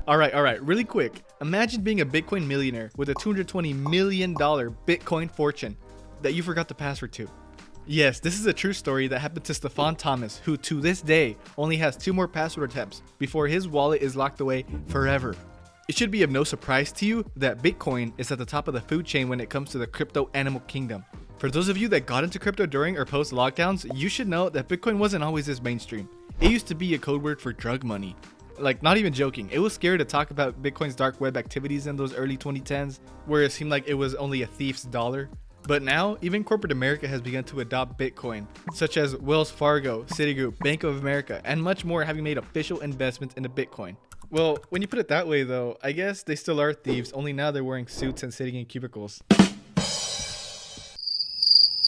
All right, really quick. Imagine being a Bitcoin millionaire with a $220 million Bitcoin fortune that you forgot the password to. Yes, this is a true story that happened to Stefan Thomas, who to this day only has 2 more password attempts before his wallet is locked away forever. It should be of no surprise to you that Bitcoin is at the top of the food chain when it comes to the crypto animal kingdom. For those of you that got into crypto during or post lockdowns, you should know that Bitcoin wasn't always this mainstream. It used to be a code word for drug money. Like, not even joking, it was scary to talk about Bitcoin's dark web activities in those early 2010s, where it seemed like it was only a thief's dollar. But now, even corporate America has begun to adopt Bitcoin, such as Wells Fargo, Citigroup, Bank of America, and much more having made official investments into Bitcoin. Well, when you put it that way though, I guess they still are thieves, only now they're wearing suits and sitting in cubicles.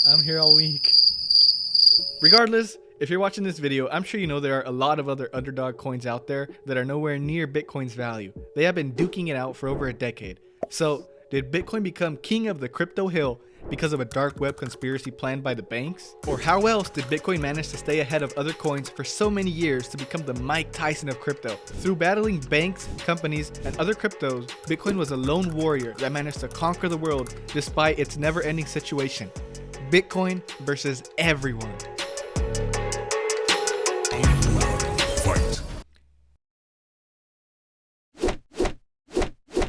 I'm here all week. Regardless, if you're watching this video, I'm sure you know there are a lot of other underdog coins out there that are nowhere near Bitcoin's value. They have been duking it out for over a decade. So, did Bitcoin become king of the crypto hill because of a dark web conspiracy planned by the banks? Or how else did Bitcoin manage to stay ahead of other coins for so many years to become the Mike Tyson of crypto? Through battling banks, companies, and other cryptos, Bitcoin was a lone warrior that managed to conquer the world despite its never-ending situation. Bitcoin versus everyone.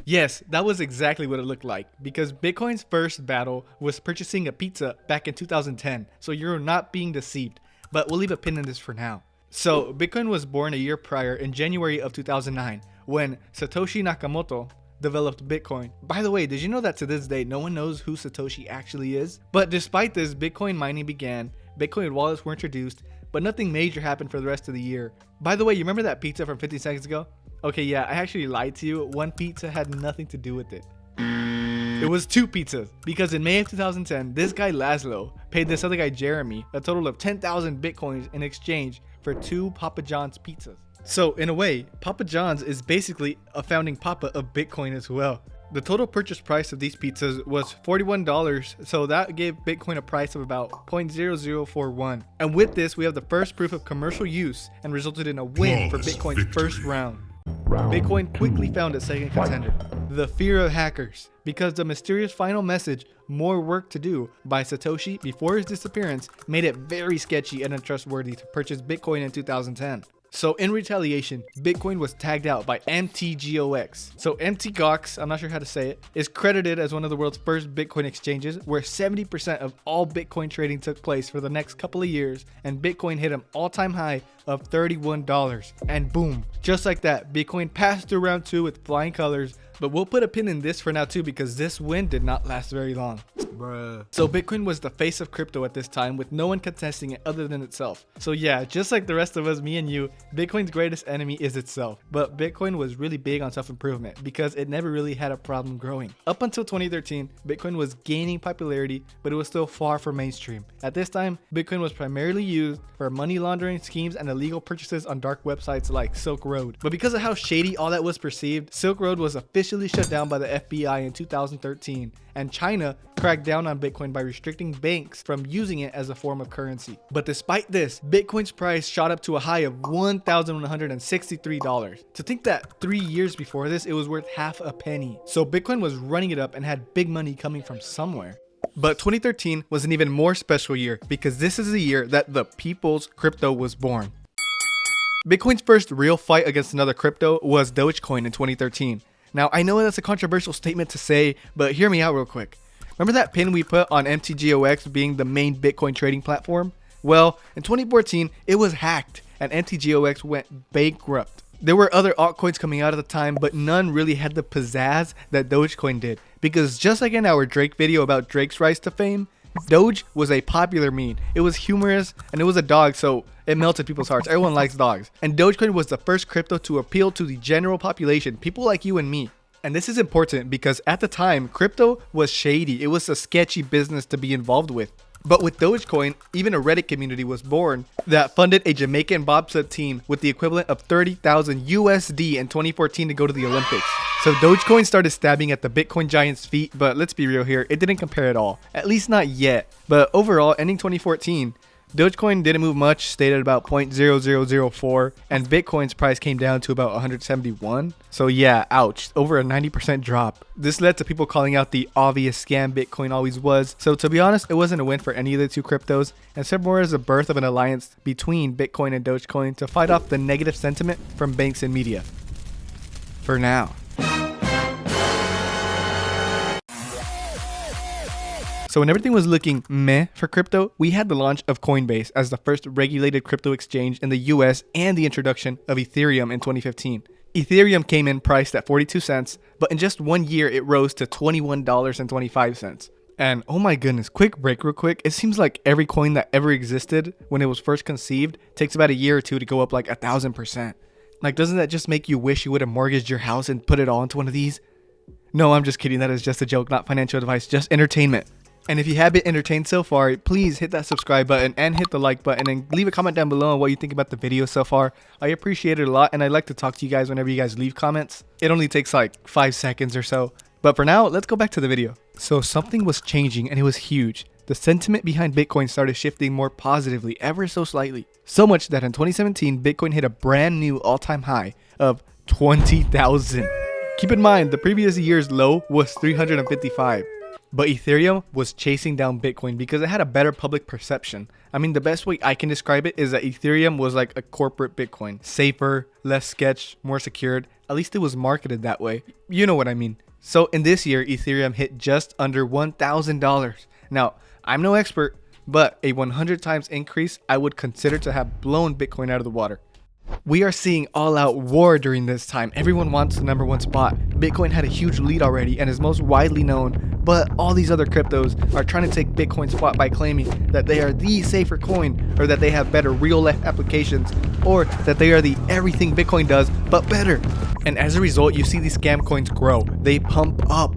Yes, that was exactly what it looked like, because Bitcoin's first battle was purchasing a pizza back in 2010, so you're not being deceived, but we'll leave a pin in this for now. So, Bitcoin was born a year prior in January of 2009, when Satoshi Nakamoto developed Bitcoin. By the way, did you know that to this day, no one knows who Satoshi actually is? But despite this, Bitcoin mining began, Bitcoin wallets were introduced, but nothing major happened for the rest of the year. By the way, you remember that pizza from 50 seconds ago? Okay, yeah, I actually lied to you. One pizza had nothing to do with it. It was 2 pizzas, because in May of 2010, this guy Laszlo paid this other guy Jeremy a total of 10,000 Bitcoins in exchange for 2 Papa John's pizzas. So in a way, Papa John's is basically a founding papa of Bitcoin as well. The total purchase price of these pizzas was $41, so that gave Bitcoin a price of about 0.0041. And with this, we have the first proof of commercial use and resulted in a win for Bitcoin's first round. Bitcoin quickly found its second contender, the fear of hackers, because the mysterious final message, "more work to do," by Satoshi before his disappearance made it very sketchy and untrustworthy to purchase Bitcoin in 2010. So in retaliation, Bitcoin was tagged out by MTGOX. So MTGOX, I'm not sure how to say it, is credited as one of the world's first Bitcoin exchanges, where 70% of all Bitcoin trading took place for the next couple of years, and Bitcoin hit an all-time high of $31. And boom, just like that, Bitcoin passed through round 2 with flying colors. But we'll put a pin in this for now too, because this win did not last very long. Bruh. So Bitcoin was the face of crypto at this time, with no one contesting it other than itself. So yeah, just like the rest of us, me and you, Bitcoin's greatest enemy is itself. But Bitcoin was really big on self-improvement because it never really had a problem growing. Up until 2013, Bitcoin was gaining popularity, but it was still far from mainstream. At this time, Bitcoin was primarily used for money laundering schemes and illegal purchases on dark websites like Silk Road. But because of how shady all that was perceived, Silk Road was officially shut down by the FBI in 2013, and China cracked down on Bitcoin by restricting banks from using it as a form of currency. But despite this, Bitcoin's price shot up to a high of $1,163. To think that 3 years before this, it was worth half a penny. So Bitcoin was running it up and had big money coming from somewhere. But 2013 was an even more special year, because this is the year that the people's crypto was born. Bitcoin's first real fight against another crypto was Dogecoin in 2013. Now, I know that's a controversial statement to say, but hear me out real quick. Remember that pin we put on MTGOX being the main Bitcoin trading platform? Well, in 2014, it was hacked and MTGOX went bankrupt. There were other altcoins coming out at the time, but none really had the pizzazz that Dogecoin did. Because just like in our Drake video about Drake's rise to fame, Doge was a popular meme. It was humorous and it was a dog, so it melted people's hearts. Everyone likes dogs. And Dogecoin was the first crypto to appeal to the general population, people like you and me. And this is important because at the time, crypto was shady. It was a sketchy business to be involved with. But with Dogecoin, even a Reddit community was born that funded a Jamaican bobsled team with the equivalent of 30,000 USD in 2014 to go to the Olympics. So Dogecoin started stabbing at the Bitcoin giant's feet, but let's be real here, it didn't compare at all. At least not yet. But overall, ending 2014, Dogecoin didn't move much, stayed at about 0.0004, and Bitcoin's price came down to about 171. So yeah, ouch, over a 90% drop. This led to people calling out the obvious scam Bitcoin always was. So to be honest, it wasn't a win for any of the two cryptos, and served more as a birth of an alliance between Bitcoin and Dogecoin to fight off the negative sentiment from banks and media. For now. So when everything was looking meh for crypto, we had the launch of Coinbase as the first regulated crypto exchange in the US and the introduction of Ethereum in 2015. Ethereum came in priced at 42 cents, but in just 1 year it rose to $21.25. And oh my goodness, quick break real quick. It seems like every coin that ever existed when it was first conceived takes about a year or two to go up like 1,000%. Like, doesn't that just make you wish you would have mortgaged your house and put it all into one of these? No, I'm just kidding. That is just a joke, not financial advice, just entertainment. And if you have been entertained so far, please hit that subscribe button and hit the like button and leave a comment down below on what you think about the video so far. I appreciate it a lot, and I'd like to talk to you guys whenever you guys leave comments. It only takes like 5 seconds or so. But for now, let's go back to the video. So something was changing, and it was huge. The sentiment behind Bitcoin started shifting more positively ever so slightly. So much that in 2017, Bitcoin hit a brand new all-time high of 20,000. Keep in mind, the previous year's low was 355. But Ethereum was chasing down Bitcoin because it had a better public perception. I mean, the best way I can describe it is that Ethereum was like a corporate Bitcoin. Safer, less sketch, more secured. At least it was marketed that way. You know what I mean. So in this year, Ethereum hit just under $1,000. Now, I'm no expert, but a 100 times increase I would consider to have blown Bitcoin out of the water. We are seeing all-out war during this time. Everyone wants the #1 spot. Bitcoin had a huge lead already and is most widely known, but all these other cryptos are trying to take Bitcoin's spot by claiming that they are the safer coin, or that they have better real-life applications, or that they are the everything Bitcoin does, but better. And as a result, you see these scam coins grow. They pump up,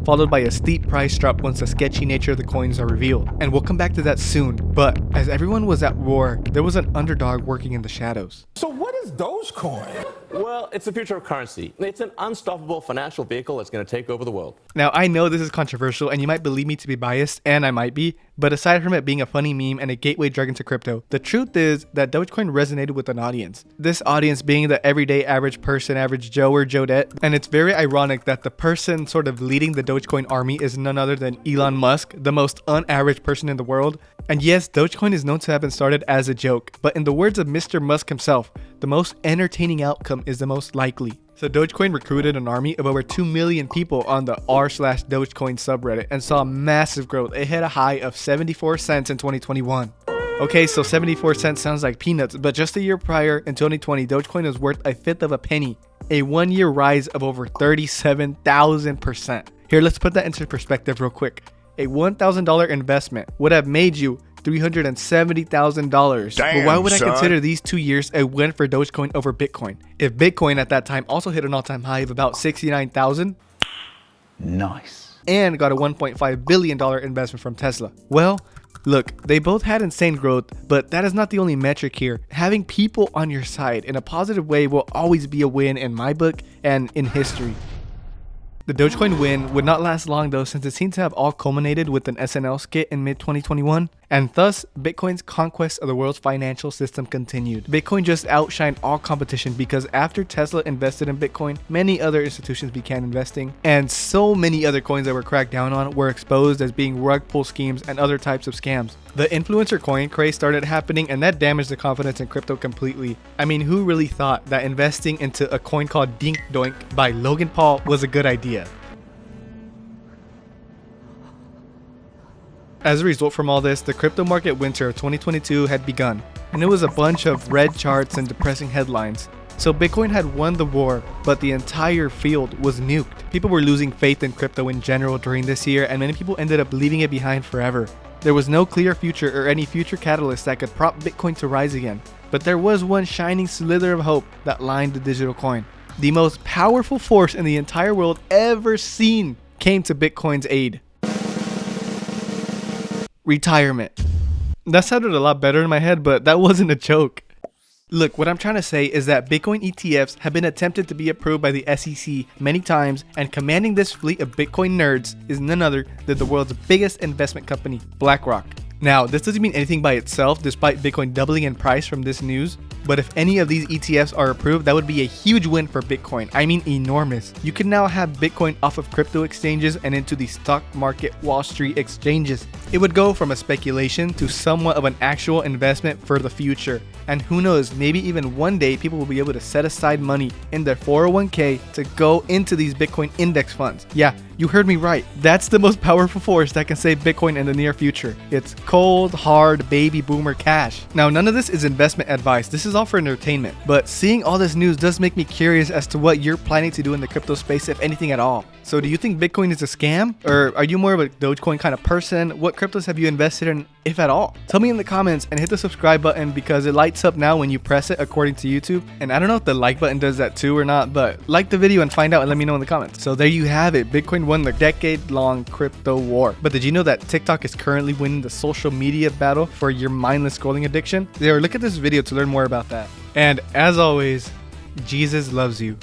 followed by a steep price drop once the sketchy nature of the coins are revealed. And we'll come back to that soon, but as everyone was at war, there was an underdog working in the shadows. So what is Dogecoin? Well, it's the future of currency. It's an unstoppable financial vehicle that's going to take over the world. Now, I know this is controversial and you might believe me to be biased, and I might be, but aside from it being a funny meme and a gateway drug into crypto, the truth is that Dogecoin resonated with an audience. This audience being the everyday average person, average Joe or Jodette. And it's very ironic that the person sort of leading the Dogecoin army is none other than Elon Musk, the most unaverage person in the world. And yes, Dogecoin is known to have been started as a joke, but in the words of Mr. Musk himself, the most entertaining outcome is the most likely. So Dogecoin recruited an army of over 2 million people on the r/Dogecoin subreddit and saw massive growth. It hit a high of 74 cents in 2021. Okay, so 74 cents sounds like peanuts, but just a year prior, in 2020, Dogecoin was worth a fifth of a penny, a 1 year rise of over 37,000%. Here, let's put that into perspective real quick. A $1,000 investment would have made you $370,000. But why would I consider these 2 years a win for Dogecoin over Bitcoin? If Bitcoin at that time also hit an all-time high of about 69,000. Nice. And got a $1.5 billion investment from Tesla. Well, look, they both had insane growth, but that is not the only metric here. Having people on your side in a positive way will always be a win in my book and in history. The Dogecoin win would not last long though, since it seemed to have all culminated with an SNL skit in mid-2021, and thus Bitcoin's conquest of the world's financial system continued. Bitcoin just outshined all competition because after Tesla invested in Bitcoin, many other institutions began investing, and so many other coins that were cracked down on were exposed as being rug pull schemes and other types of scams. The influencer coin craze started happening, and that damaged the confidence in crypto completely. I mean, who really thought that investing into a coin called Dink Doink by Logan Paul was a good idea? As a result from all this, the crypto market winter of 2022 had begun, and it was a bunch of red charts and depressing headlines. So Bitcoin had won the war, but the entire field was nuked. People were losing faith in crypto in general during this year, and many people ended up leaving it behind forever. There was no clear future or any future catalyst that could prompt Bitcoin to rise again. But there was one shining slither of hope that lined the digital coin. The most powerful force in the entire world ever seen came to Bitcoin's aid. Retirement. That sounded a lot better in my head, but that wasn't a joke. Look, what I'm trying to say is that Bitcoin ETFs have been attempted to be approved by the SEC many times, and commanding this fleet of Bitcoin nerds is none other than the world's biggest investment company, BlackRock. Now, this doesn't mean anything by itself despite Bitcoin doubling in price from this news, but if any of these ETFs are approved, that would be a huge win for Bitcoin. I mean enormous. You can now have Bitcoin off of crypto exchanges and into the stock market Wall Street exchanges. It would go from a speculation to somewhat of an actual investment for the future. And who knows, maybe even one day people will be able to set aside money in their 401k to go into these Bitcoin index funds. Yeah, you heard me right. That's the most powerful force that can save Bitcoin in the near future. It's cold, hard, baby boomer cash. Now, none of this is investment advice. This is all for entertainment. But seeing all this news does make me curious as to what you're planning to do in the crypto space, if anything at all. So do you think Bitcoin is a scam? Or are you more of a Dogecoin kind of person? What cryptos have you invested in, if at all? Tell me in the comments and hit the subscribe button because it lights up now when you press it according to YouTube. And I don't know if the like button does that too or not, but like the video and find out and let me know in the comments. So there you have it. Bitcoin won the decade-long crypto war. But did you know that TikTok is currently winning the social media battle for your mindless scrolling addiction? There, look at this video to learn more about that. And as always, Jesus loves you.